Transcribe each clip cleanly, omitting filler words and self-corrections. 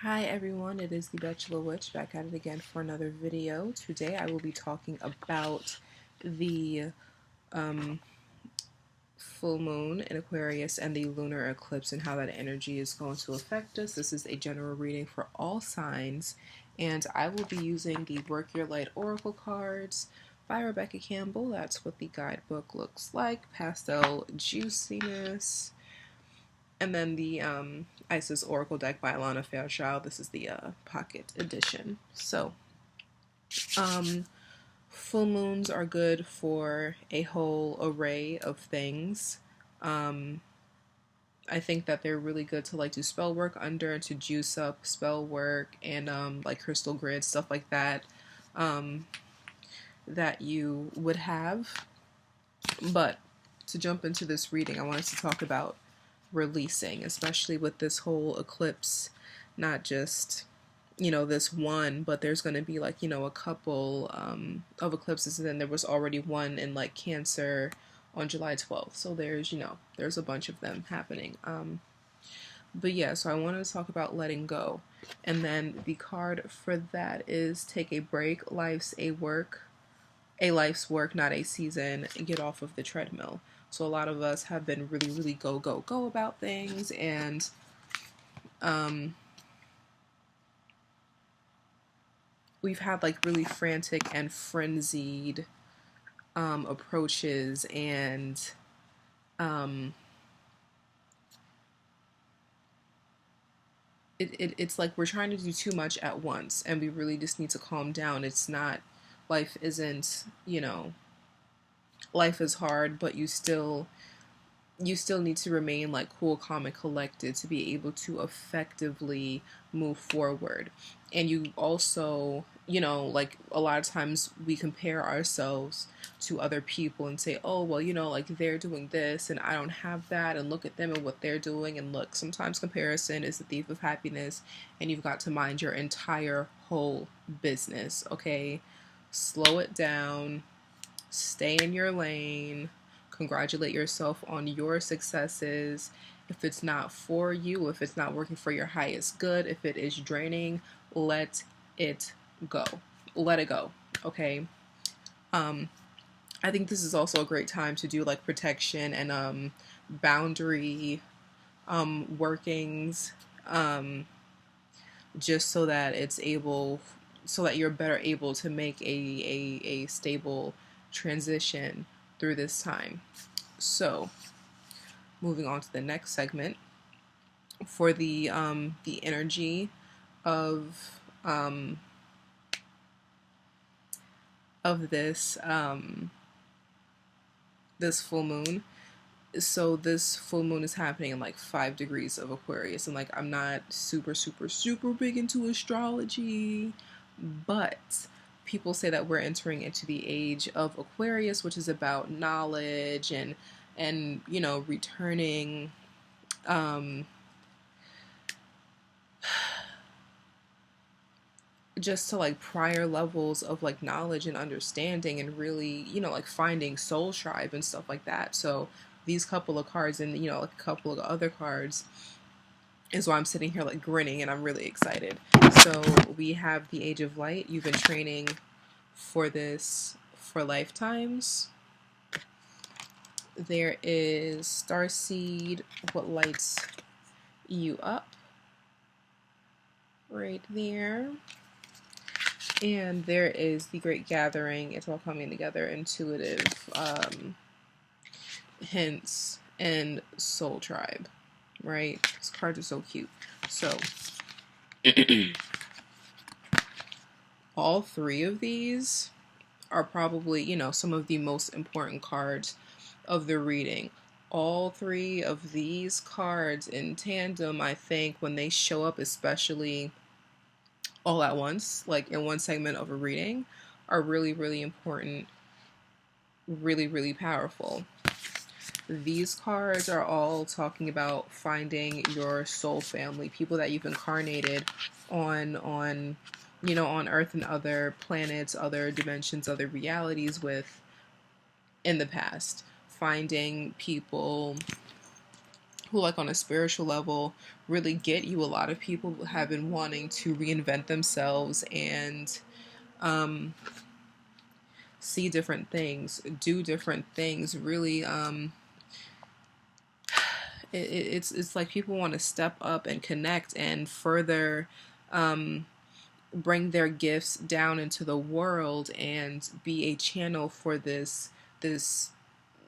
Hi everyone, it is the Bachelor Witch back at it again for another video. Today I will be talking about the full moon in Aquarius and the lunar eclipse and how that energy is going to affect us. This is a general reading for all signs, and I will be using the Work Your Light Oracle cards by Rebecca Campbell. That's what the guidebook looks like. Pastel juiciness. And then the Isis Oracle deck by Alana Fairchild. This is the pocket edition. So, full moons are good for a whole array of things. I think that they're really good to like do spell work under, to juice up spell work and like crystal grid, stuff like that, that you would have. But to jump into this reading, I wanted to talk about releasing, especially with this whole eclipse, not just this one, but there's going to be like a couple of eclipses, and then there was already one in like Cancer on July 12th, so there's a bunch of them happening. But yeah, so I wanted to talk about letting go, and then the card for that is take a break. Life's work, not a season. Get off of the treadmill. So a lot of us have been really, really go, go, go about things, and we've had like really frantic and frenzied approaches, and it's like we're trying to do too much at once, and we really just need to calm down. It's not, life isn't, life is hard, but you still need to remain like cool, calm, and collected to be able to effectively move forward. And you also, like a lot of times we compare ourselves to other people and say, oh, well, like they're doing this and I don't have that, and look at them and what they're doing. And look, sometimes comparison is the thief of happiness, and you've got to mind your entire whole business, okay? Slow it down, stay in your lane, congratulate yourself on your successes. If it's not for you, if it's not working for your highest good, if it is draining, let it go. Let it go, okay? I think this is also a great time to do like protection and boundary workings, just so that you're better able to make a stable transition through this time. So, moving on to the next segment for the energy of this this full moon. So this full moon is happening in like 5 degrees of Aquarius, and like I'm not super super super big into astrology, but people say that we're entering into the age of Aquarius, which is about knowledge and returning just to like prior levels of like knowledge and understanding, and really like finding soul tribe and stuff like that. So these couple of cards and like a couple of other cards is why I'm sitting here like grinning, and I'm really excited. So we have the Age of Light. You've been training for this for lifetimes. There is Starseed, what lights you up, right there. And there is the Great Gathering. It's all coming together. Intuitive hints and Soul Tribe, right? These cards are so cute. So all three of these are probably, some of the most important cards of the reading. All three of these cards in tandem, I think, when they show up, especially all at once, like in one segment of a reading, are really, really important, really, really powerful. These cards are all talking about finding your soul family, people that you've incarnated on Earth and other planets, other dimensions, other realities with in the past. Finding people who, like, on a spiritual level, really get you. A lot of people have been wanting to reinvent themselves and um, see different things, do different things. Really, it's like people want to step up and connect and further bring their gifts down into the world and be a channel for this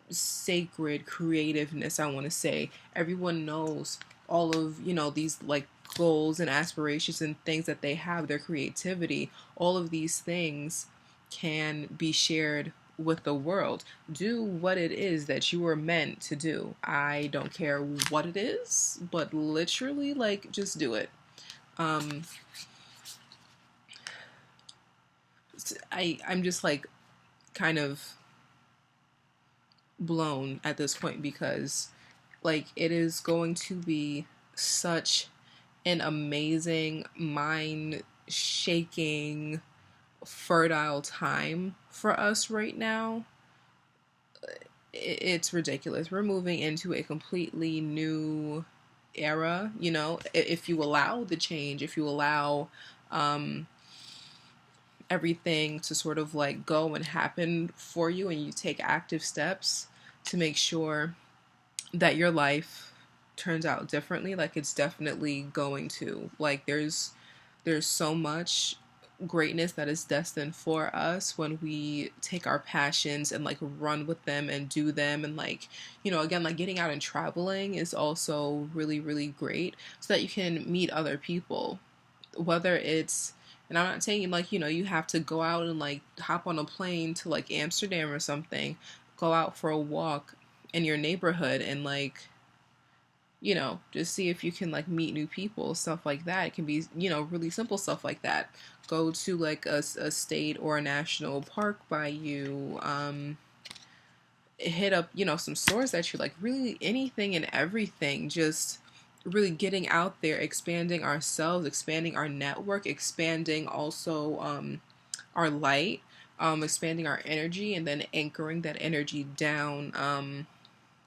sacred creativeness. I want to say everyone knows all of, these, like, goals and aspirations and things that they have, their creativity, all of these things can be shared with the world. Do what it is that you were meant to do. I don't care what it is, but literally, like, just do it. um I'm just, like, kind of blown at this point because, like, it is going to be such an amazing, mind shaking, fertile time for us right now. It's ridiculous. We're moving into a completely new era, if you allow the change, if you allow um, everything to sort of, like, go and happen for you, and you take active steps to make sure that your life turns out differently. Like, it's definitely going to, like, there's so much greatness that is destined for us when we take our passions and, like, run with them and do them. And, like, again, like, getting out and traveling is also really, really great so that you can meet other people, whether it's, and I'm not saying, like, you have to go out and, like, hop on a plane to, like, Amsterdam or something. Go out for a walk in your neighborhood and, like, just see if you can, like, meet new people, stuff like that. It can be, really simple stuff like that. Go to, like, a state or a national park by you. Hit up, some stores that you like, really anything and everything. Just really getting out there, expanding ourselves, expanding our network, expanding also our light, expanding our energy, and then anchoring that energy down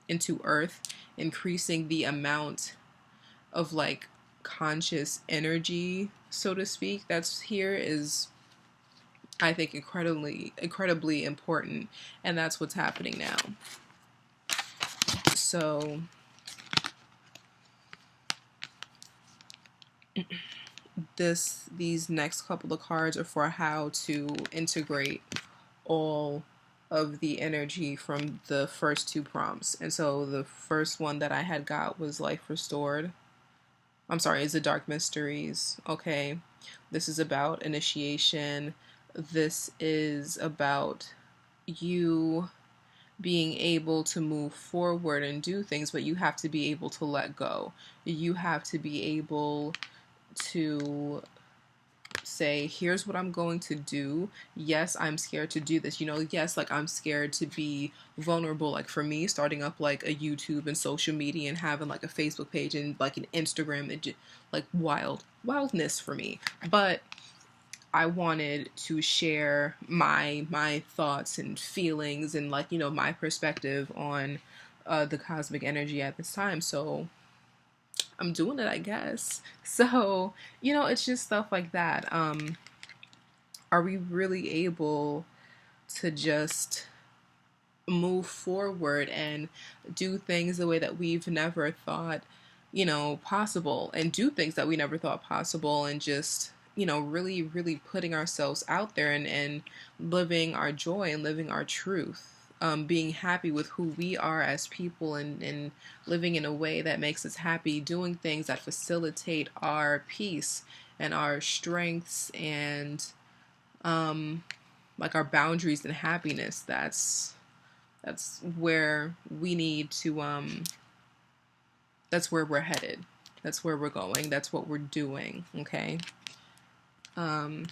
into earth, increasing the amount of, like, conscious energy, so to speak, that's here is, I think, incredibly important. And that's what's happening now. So these next couple of cards are for how to integrate all of the energy from the first two prompts. And so the first one that I had got was Life Restored. I'm sorry, it's the Dark Mysteries. Okay. This is about initiation. This is about you being able to move forward and do things, but you have to be able to let go. You have to be able to say, here's what I'm going to do. Yes, I'm scared to do this. Yes, like, I'm scared to be vulnerable. Like, for me, starting up, like, a YouTube and social media and having, like, a Facebook page and, like, an Instagram, like, wildness for me. But I wanted to share my thoughts and feelings and, like, my perspective on the cosmic energy at this time. So I'm doing it, I guess. So, it's just stuff like that. Are we really able to just move forward and do things the way that we've never thought, possible, and do things that we never thought possible, and just, really, really putting ourselves out there and living our joy and living our truth? Being happy with who we are as people, and living in a way that makes us happy, doing things that facilitate our peace and our strengths and like, our boundaries and happiness. That's where we need to that's where we're headed. That's where we're going. That's what we're doing. Okay. Aha.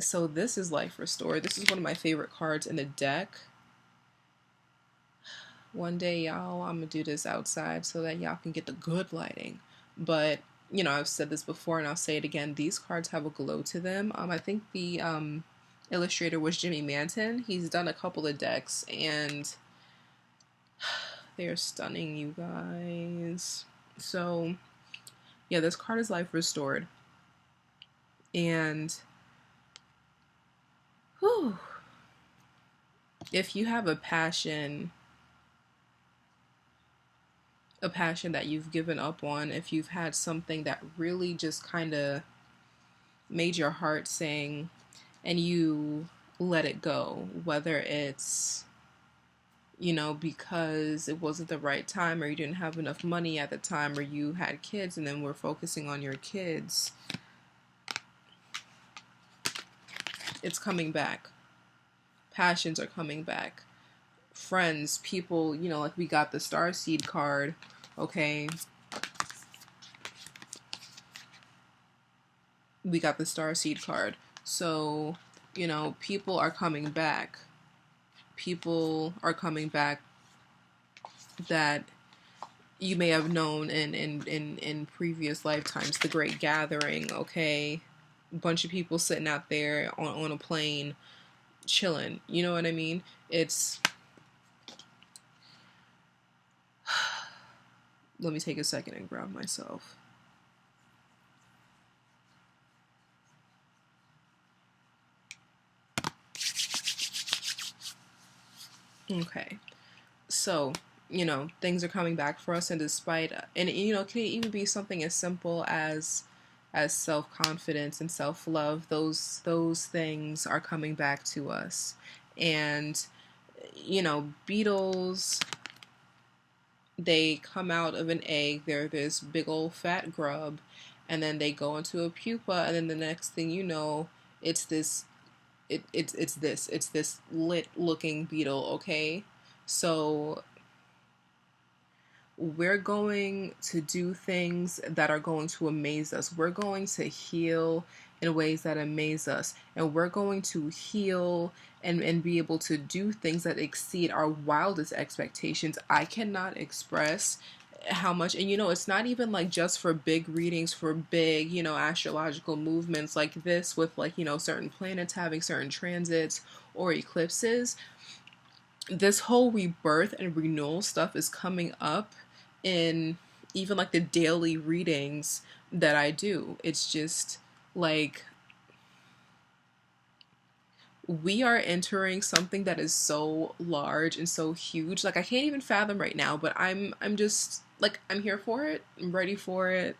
So this is Life Restored. This is one of my favorite cards in the deck. One day, y'all, I'm gonna do this outside so that y'all can get the good lighting. But, I've said this before and I'll say it again. These cards have a glow to them. I think the illustrator was Jimmy Manton. He's done a couple of decks, and They are stunning, you guys. So, yeah, this card is life restored. And, whew, if you have a passion that you've given up on, if you've had something that really just kind of made your heart sing and you let it go, whether it's, you know, because it wasn't the right time, or you didn't have enough money at the time, or you had kids and then we're focusing on your kids, it's coming back. Passions are coming back. Friends, people, you know, like we got the Starseed card, okay? We got the Starseed card. So, you know, people are coming back. People are coming back that you may have known in previous lifetimes. The Great Gathering, okay? A bunch of people sitting out there on a plane chilling. You know what I mean? It's... Let me take a second and grab myself. Okay. So, you know, things are coming back for us, and despite, and you know, it can even be something as simple as self-confidence and self-love. Those things are coming back to us. And you know, beetles, they come out of an egg. They're this big old fat grub, and then they go into a pupa, and then the next thing you know, it's this it's this lit looking beetle, okay? So we're going to do things that are going to amaze us. We're going to heal in ways that amaze us. And we're going to heal and be able to do things that exceed our wildest expectations. I cannot express how much, and you know, it's not even like just for big readings, for big, you know, astrological movements like this, with like, you know, certain planets having certain transits or eclipses. This whole rebirth and renewal stuff is coming up in even like the daily readings that I do. It's just like we are entering something that is so large and so huge. Like I can't even fathom right now, but I'm just like, I'm here for it. I'm ready for it.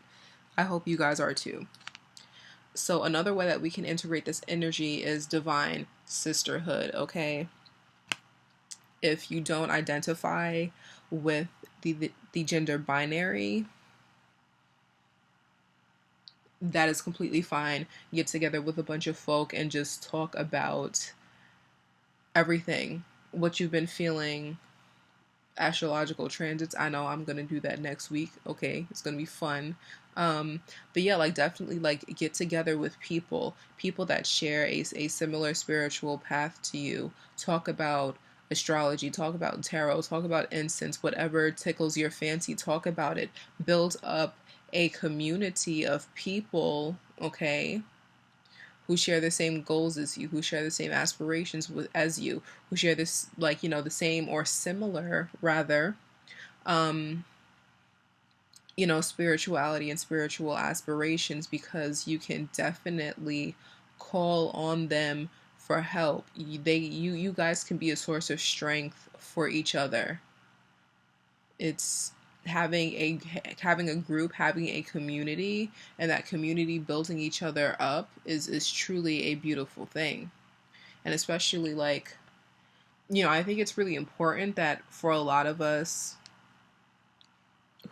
I hope you guys are too. So another way that we can integrate this energy is divine sisterhood, okay? If you don't identify with the gender binary, that is completely fine. Get together with a bunch of folk and just talk about everything, what you've been feeling, astrological transits. I know I'm gonna do that next week. Okay, it's gonna be fun. But yeah, like definitely like get together with people that share a similar spiritual path to you. Talk about astrology, talk about tarot, talk about incense, whatever tickles your fancy, talk about it. Build up a community of people, okay, who share the same goals as you, who share the same aspirations as you, who share this, like, you know, the same or similar, rather, um, you know, spirituality and spiritual aspirations, because you can definitely call on them for help. You guys can be a source of strength for each other. It's having a group, having a community, and that community building each other up is truly a beautiful thing. And especially like, you know, I think it's really important that for a lot of us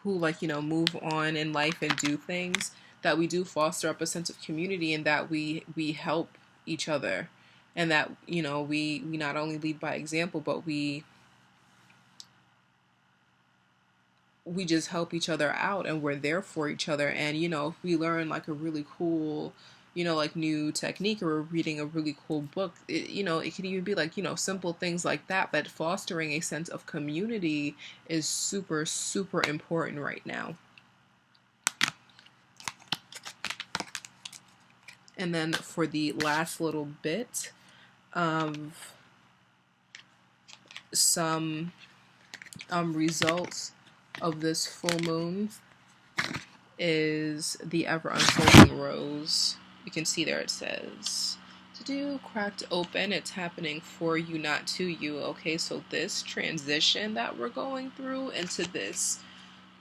who, like, you know, move on in life and do things, that we do foster up a sense of community, and that we help each other, and that, you know, we not only lead by example, but we just help each other out, and we're there for each other. And you know, if we learn like a really cool, you know, like new technique, or we're reading a really cool book, you know, it can even be like, you know, simple things like that. But fostering a sense of community is super, super important right now. And then for the last little bit of some results of this full moon is the ever unfolding rose. You can see there it says to do cracked open. It's happening for you, not to you. Okay, so this transition that we're going through into this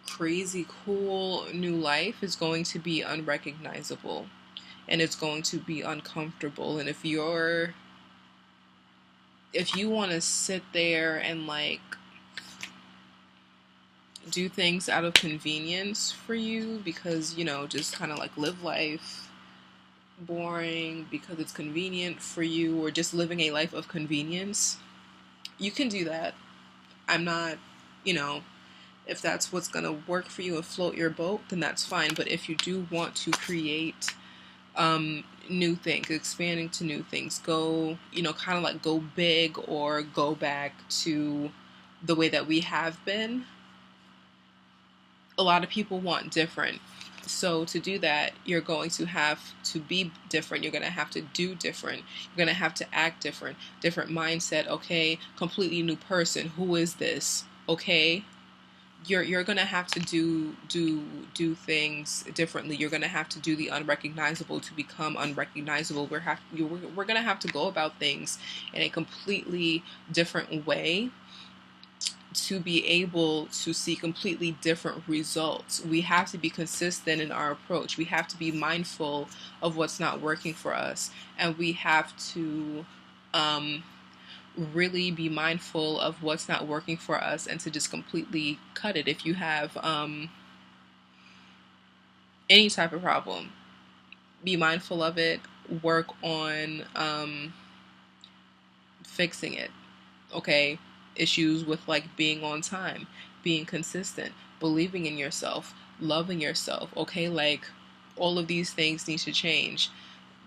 crazy cool new life is going to be unrecognizable, and it's going to be uncomfortable. And if you want to sit there and like do things out of convenience for you because, you know, just kind of like live life boring because it's convenient for you, or just living a life of convenience, you can do that. I'm not, you know, if that's what's going to work for you and float your boat, then that's fine. But if you do want to create new things, expanding to new things, go, you know, kind of like go big or go back to the way that we have been, a lot of people want different. So to do that, you're going to have to be different. You're going to have to do different. You're going to have to act different. Different mindset. Okay, completely new person. Who is this? Okay, you're going to have to do things differently. You're going to have to do the unrecognizable to become unrecognizable. We're going to have to go about things in a completely different way to be able to see completely different results. We have to be consistent in our approach. We have to be mindful of what's not working for us, and we have to really be mindful of what's not working for us and to just completely cut it. If you have any type of problem, be mindful of it, work on fixing it. Okay, issues with like being on time, being consistent, believing in yourself, loving yourself. Okay, like all of these things need to change.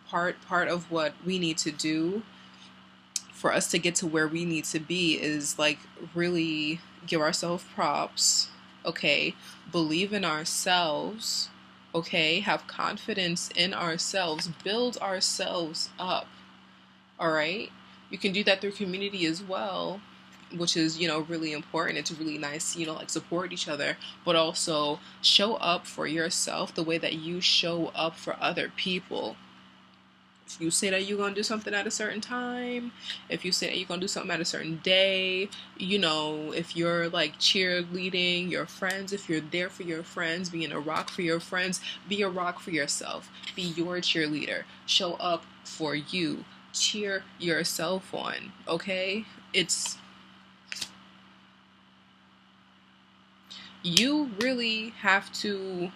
Part of what we need to do for us to get to where we need to be is like really give ourselves props. Okay, believe in ourselves. Okay, have confidence in ourselves, build ourselves up. All right, you can do that through community as well, which is, you know, really important. It's really nice, you know, like support each other, but also show up for yourself the way that you show up for other people. If you say that you're going to do something at a certain time, if you say that you're going to do something at a certain day, you know, if you're like cheerleading your friends, if you're there for your friends, being a rock for your friends, be a rock for yourself. Be your cheerleader. Show up for you. Cheer yourself on, okay? You really have to,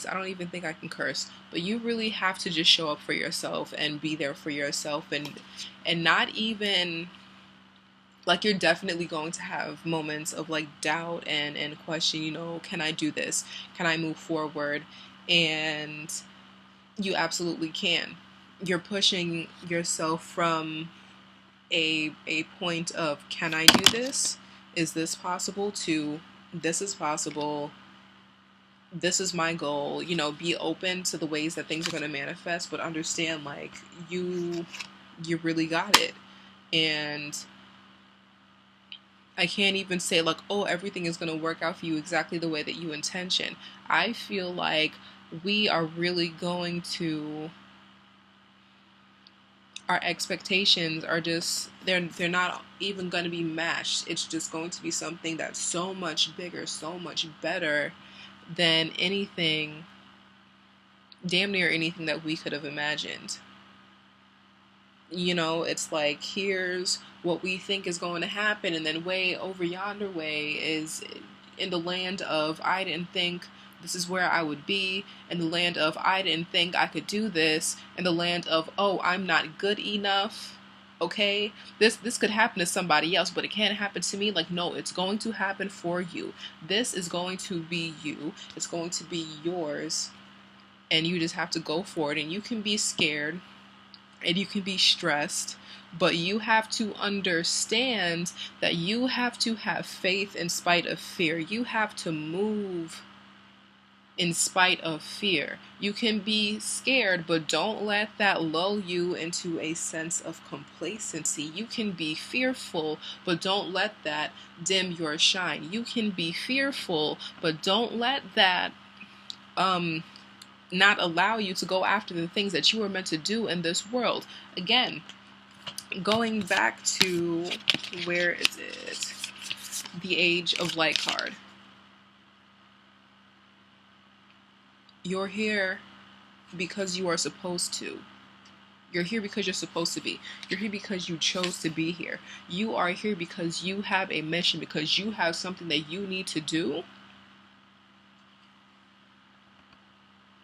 I don't even think I can curse, but you really have to just show up for yourself and be there for yourself, and not even, like, you're definitely going to have moments of like doubt and question, you know, can I do this? Can I move forward? And you absolutely can. You're pushing yourself from a point of can I do this? Is this possible? To this is possible. This is my goal. You know, be open to the ways that things are going to manifest, but understand like you really got it. And I can't even say like, oh, everything is going to work out for you exactly the way that you intention. I feel like we are really going to, our expectations are just, they're not even going to be matched. It's just going to be something that's so much bigger, so much better than anything, damn near anything that we could have imagined. You know, it's like, here's what we think is going to happen, and then way over yonder way is in the land of I didn't think this is where I would be, in the land of I didn't think I could do this, in the land of, oh, I'm not good enough. Okay, this could happen to somebody else, but it can't happen to me. Like, no, it's going to happen for you. This is going to be you. It's going to be yours, and you just have to go for it. And you can be scared, and you can be stressed, but you have to understand that you have to have faith in spite of fear. You have to move in spite of fear. You can be scared, but don't let that lull you into a sense of complacency. You can be fearful, but don't let that dim your shine. You can be fearful, but don't let that not allow you to go after the things that you were meant to do in this world. Again, going back to, where is it? The Age of Light card. You're here because you are supposed to. You're here because you're supposed to be. You're here because you chose to be here. You are here because you have a mission, because you have something that you need to do.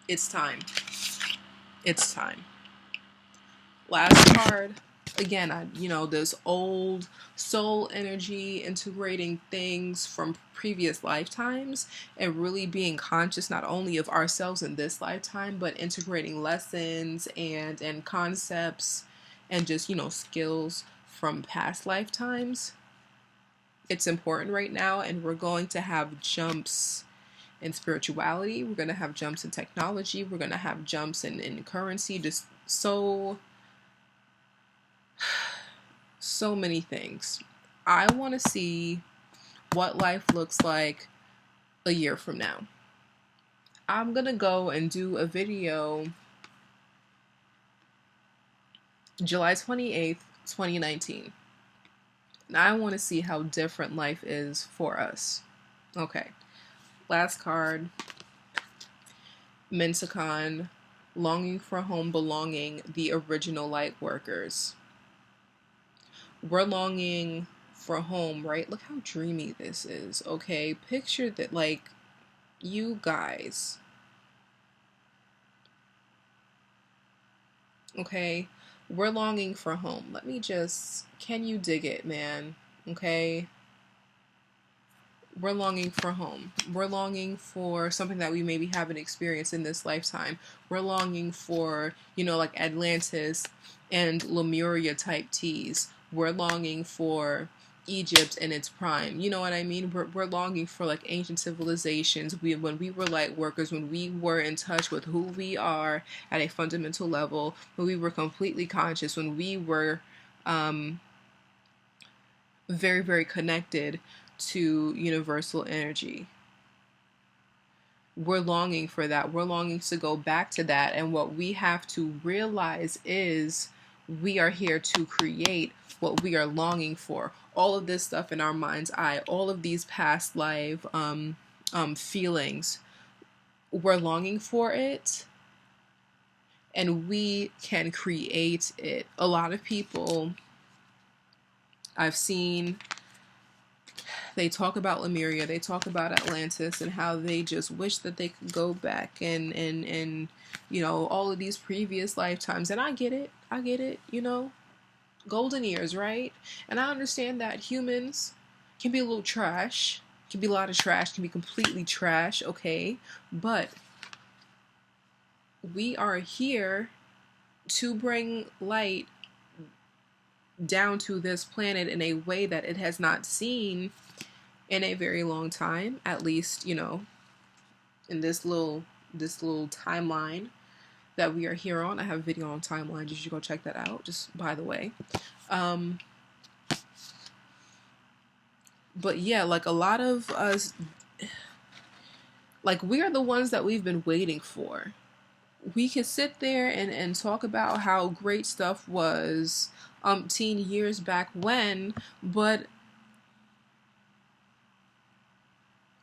It's time. It's time. Last card. Again, this old soul energy, integrating things from previous lifetimes and really being conscious not only of ourselves in this lifetime, but integrating lessons and concepts and just, skills from past lifetimes. It's important right now, and we're going to have jumps in spirituality. We're going to have jumps in technology. We're going to have jumps in currency. Just so many things. I want to see what life looks like a year from now. I'm going to go and do a video July 28th, 2019. And I want to see how different life is for us. Okay. Last card. Mensicon, longing for home, belonging, the original light workers. We're longing for home, right? Look how dreamy this is, okay? Picture that, like, you guys, okay? We're longing for home. Let me just, can you dig it, man? Okay? We're longing for home. We're longing for something that we maybe haven't experienced in this lifetime. We're longing for, like Atlantis and Lemuria type teas. We're longing for Egypt in its prime. You know what I mean? We're longing for like ancient civilizations. When we were light workers, when we were in touch with who we are at a fundamental level, when we were completely conscious, when we were very, very connected to universal energy. We're longing for that. We're longing to go back to that. And what we have to realize is we are here to create what we are longing for. All of this stuff in our mind's eye, all of these past life feelings, we're longing for it, and we can create it. A lot of people I've seen, they talk about Lemuria, they talk about Atlantis, and how they just wish that they could go back and all of these previous lifetimes. And I get it, golden years, right? And I understand that humans can be a little trash, can be a lot of trash, can be completely trash, okay? But we are here to bring light down to this planet in a way that it has not seen in a very long time, at least, in this little timeline that we are here on. I have a video on timelines. You should go check that out, just by the way. But yeah, like a lot of us, like we are the ones that we've been waiting for. We can sit there and talk about how great stuff was umpteen years back when, but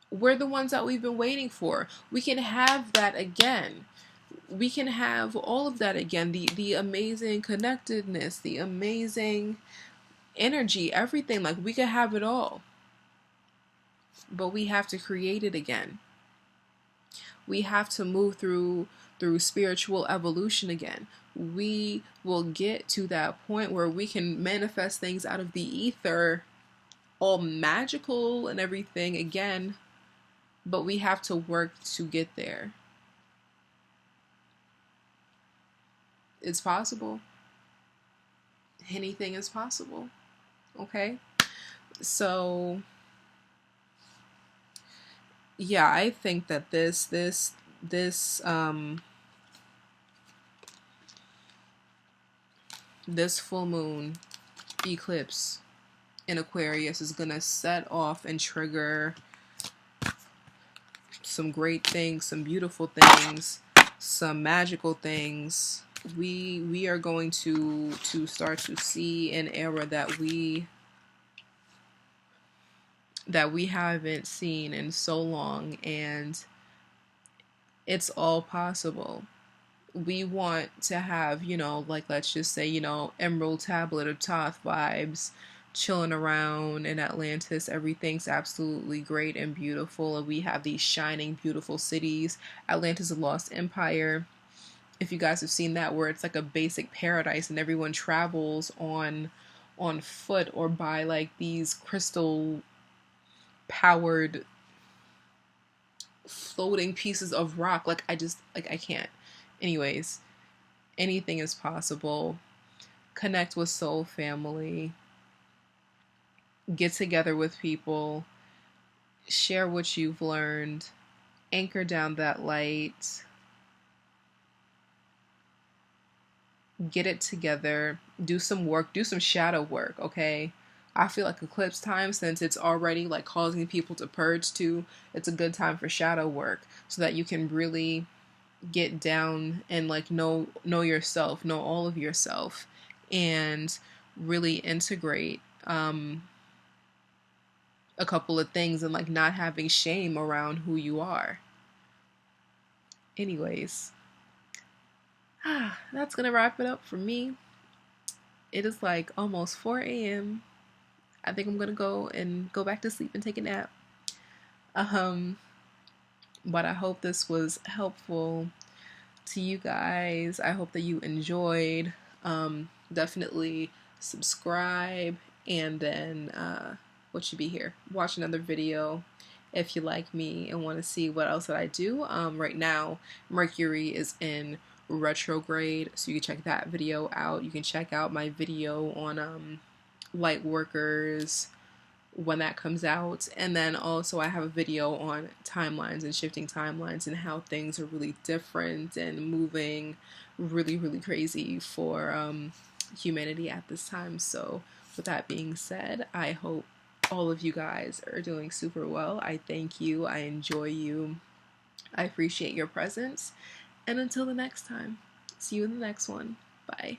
we're the ones that we've been waiting for. We can have that again. We can have all of that again. The amazing connectedness, the amazing energy, everything. Like, we can have it all. But we have to create it again. We have to move through spiritual evolution again. We will get to that point where we can manifest things out of the ether, all magical and everything again, but we have to work to get there. It's possible. Anything is possible. Okay? So yeah, I think that this this full moon eclipse in Aquarius is gonna set off and trigger some great things, some beautiful things, some magical things. We are going to start to see an era that we haven't seen in so long, and it's all possible. We want to have, like, let's just say, Emerald Tablet of Thoth vibes, chilling around in Atlantis. Everything's absolutely great and beautiful, and we have these shining, beautiful cities. Atlantis, a lost empire. If you guys have seen that, where it's like a basic paradise, and everyone travels on foot or by like these crystal powered floating pieces of rock. Like, I can't. Anyways, anything is possible. Connect with soul family. Get together with people. Share what you've learned. Anchor down that light. Get it together. Do some work. Do some shadow work, okay? I feel like eclipse time, since it's already like causing people to purge too, it's a good time for shadow work, so that you can really get down and like know yourself, know all of yourself, and really integrate a couple of things, and like not having shame around who you are. Anyways, that's gonna wrap it up for me. It is like almost 4 a.m. I think I'm gonna go back to sleep and take a nap. But I hope this was helpful to you guys. I hope that you enjoyed. Definitely subscribe, and then what should be here? Watch another video if you like me and want to see what else that I do. Right now, Mercury is in retrograde, so you can check that video out. You can check out my video on light workers when that comes out, and then also I have a video on timelines and shifting timelines, and how things are really different and moving really crazy for humanity at this time. So with that being said, I hope all of you guys are doing super well. I thank you. I enjoy you. I appreciate your presence. And until the next time, see you in the next one. Bye.